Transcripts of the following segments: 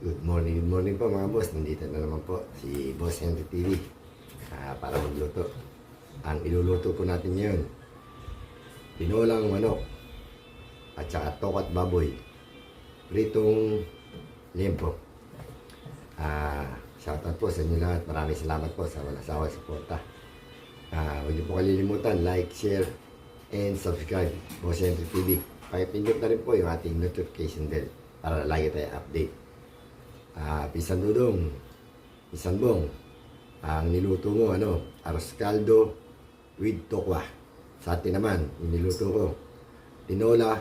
Good morning po mga boss. Nandito na naman po si Boss Henry TV para magluto. Ang iluluto po natin ngayon, tinolang manok at saka tokat baboy, pritong liempo. Shoutout po sa inyo lahat. Maraming salamat po sa walang sawang suporta. Huwag niyo po kalilimutan, like, share, and subscribe Boss Henry TV. Pakipindot na rin po yung ating notification bell para lagi tayo update. Pisan Dudong, Pisan Bong, ang niluto mo, arroz caldo with tokwa. Sa atin naman, yung niluto ko, tinola,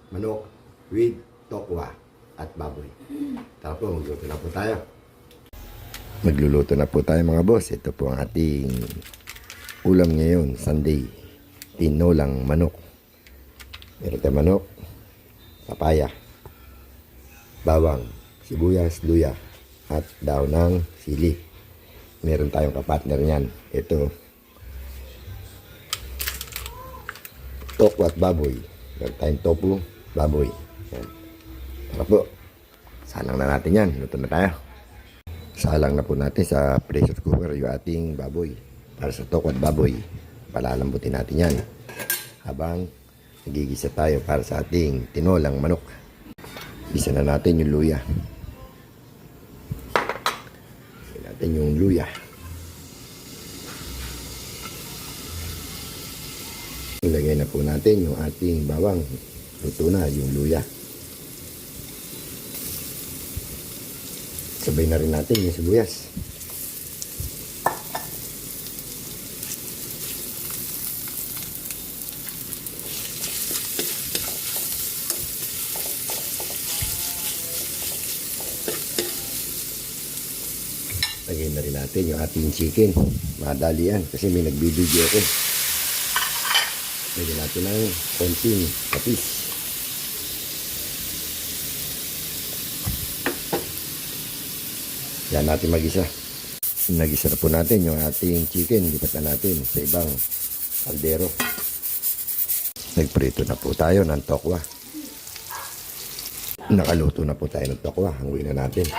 manok with tokwa at baboy. Tara po, magluto na po tayo. Magluluto na po tayo mga boss. Ito po ang ating ulam ngayon, Sunday. Tinolang manok. Meron tayong manok, papaya, bawang, sibuyas, luya, at daon ng sili. Meron tayong kapartner niyan. Ito, tokwa at baboy. Meron tayong tofu, baboy. Yan. Tara po, salang na natin yan. Luto na tayo. Salang na po natin sa pressure cooker yung ating baboy. Para sa tokwa at baboy, palalambutin natin yan. Habang nagigisa tayo para sa ating tinolang manok. Gisa na natin yung luya. Yung luya. Ilagay na po natin yung ating bawang. Luto na yung luya. Sabay na rin natin yung sibuyas. Lagay na rin natin yung ating chicken. Madali yan kasi may nagbibideo ko. Lagyan natin ng konting kapis. Yan natin magisa. Nagisa na po natin yung ating chicken. Lipat na natin sa ibang kaldero. Nagprito na po tayo ng tokwa. Nakaluto na po tayo ng tokwa. Hanguin na natin.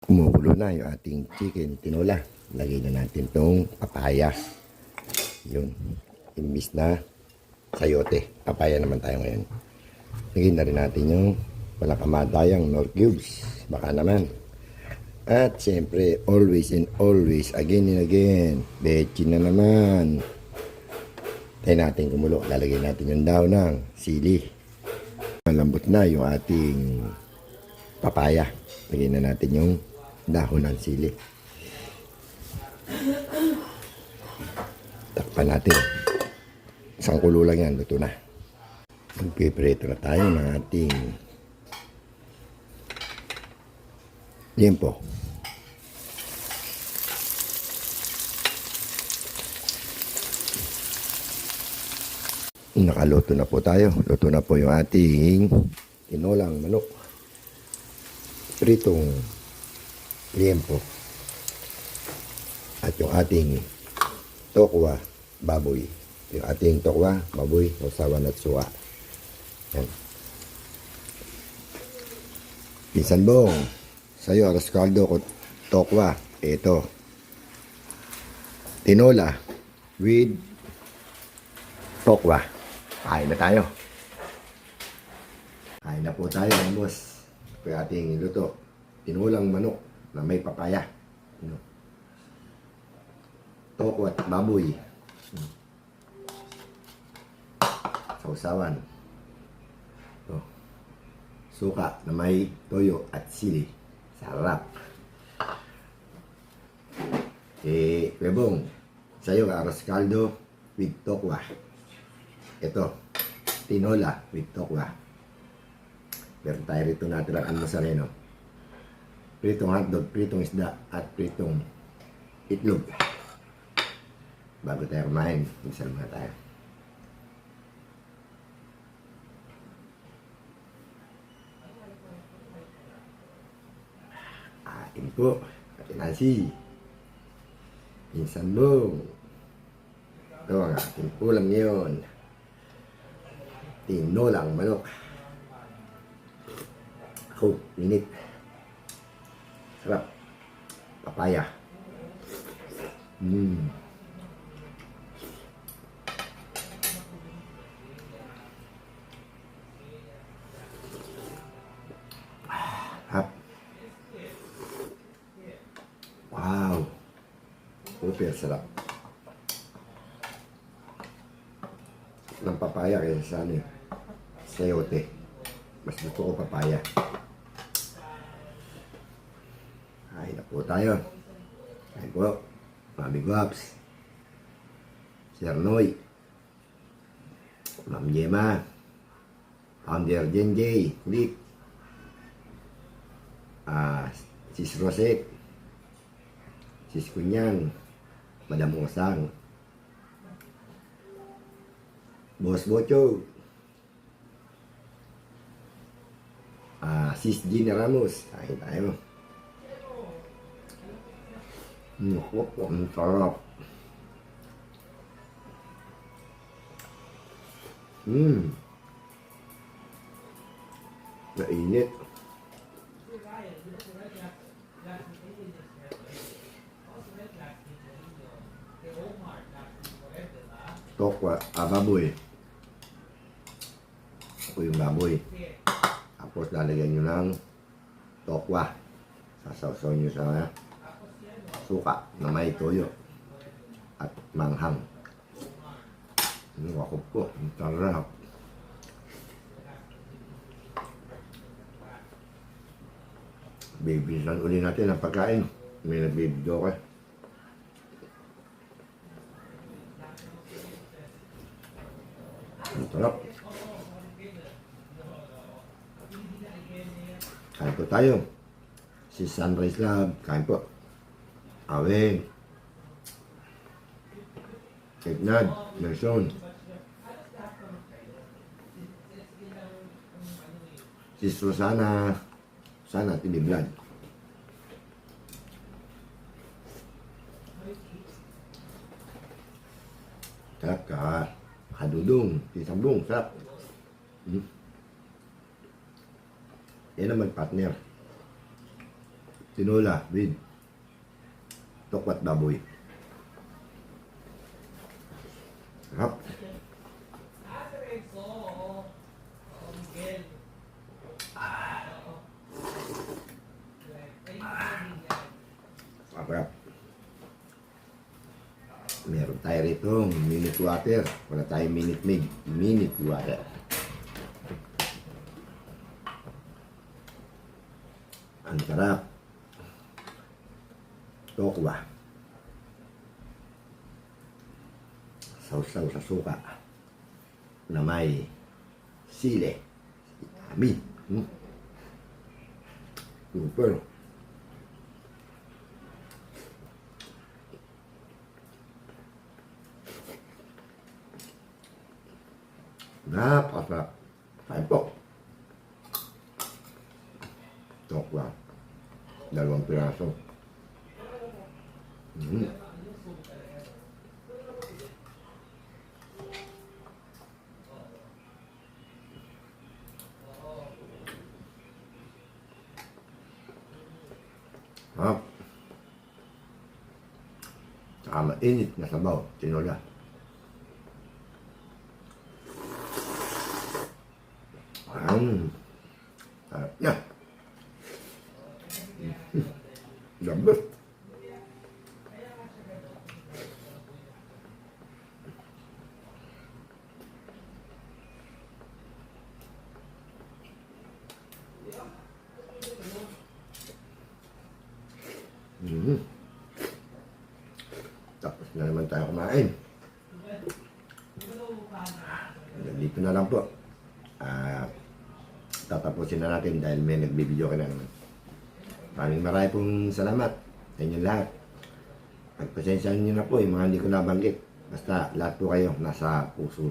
Kumukulo na yung ating chicken tinola. Lagay na natin tong papaya. Yun. Imbis na sayote. Papaya naman tayo ngayon. Lagay na rin natin yung walang kamatayang nor cubes. Baka naman. At siyempre, always and always, again and again, bechin na naman. Tayo natin kumulo. Lalagay natin yung daon ng sili. Malambot na yung ating papaya. Lagay na natin yung dahon ng sili. Takpan natin. Isang kulo lang yan. Luto na. Magpiprito na tayo ng ating liempo. Nakaluto na po tayo. Luto na po yung ating tinolang manok. Pritong liempo. At yung ating tokwa baboy. Yung ating tokwa baboy, usawan at suwa. Yan. Pinsan Bong, sa'yo arroz caldo ko tokwa. Ito. Tinola with tokwa. Kain na tayo. Kain na po tayo mga boss. Ito yung ating luto. Tinolang manok na may papaya. Tokwa at baboy. Sausawan. Suka na may toyo at sili. Sarap. Bebong, sa'yo arroz caldo with tokwa. Ito, tinola with tokwa. Meron tayo rito natin ang almusareno. Pritong hotdog, pritong isda, at pritong itlog. Bago tayo kumain, magsalma tayo. Atin po, Ate Nancy. Pinsan Bong. Ito ang ating ulam ngayon. Tinolang manok. Ako, init. Sarap. Papaya. Hap. Wow. Super sarap. Ng papaya kaysa sa ano, sayote. Mas gusto ko papaya. Kain na po tayo. Kain po. Mami Guaps. Sir Noy. Ma'am Gemma. Founder Jenjay. Click. Sis Rosette. Sis Kunyang. Madam Osang. Boss Bocho. Sis Gina Ramos. Kain tayo. Ang sarap. Mainit. Tokwa, baboy. Ako yung baboy. Tapos lalagyan nyo ng tokwa. Sasawsaw nyo sa suka na may toyo at manghang. Ako po, ang sarap. Bibilisan uli natin ang pagkain. May nagbibidyo ka. Ang sarap. Kain po tayo. Si Sunrise Lab, kain po. Aweng. Ednad, Nelson. Si Susana. Sana TV Vlog. Sarap ka. Kadudong. Si Sambong. Sarap. Yan naman partner. Tinola with tokwat baboy. Sarap. Sarap. Meron tayo rito minute water. Wala tayong minute maid. Minute water. Ang sarap. Tokwa. Sausaw sa suka na may sile. Ami. Super. Napakasarap. Kain po. Tokwa. 2 piraso. Sarap. Saka mainit na sabaw. Tinola. Sarap na. Lambot. Tapos na naman tayo kumain. Dito na lang po. Tatapusin na natin dahil may nagbibideo ka na naman. Maraming pong salamat sa inyo lahat. Pagpasensyahan nyo na po yung mga hindi ko nabanggit. Basta lahat po kayo nasa puso.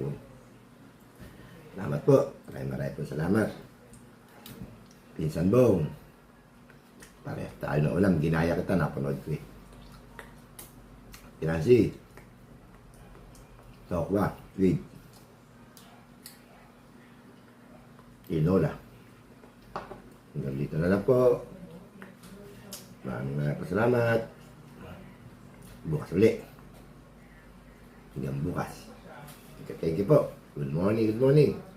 Salamat po. Maraming pong salamat. Pinsan Bong. Parehas tayo na ulam. Ginaya kita, napanood ko eh. Pinansi. Tokwa. With tinola. Hanggang dito na lang po. Maraming salamat. Bukas ulit. Hanggang bukas. Thank you po. Good morning, good morning.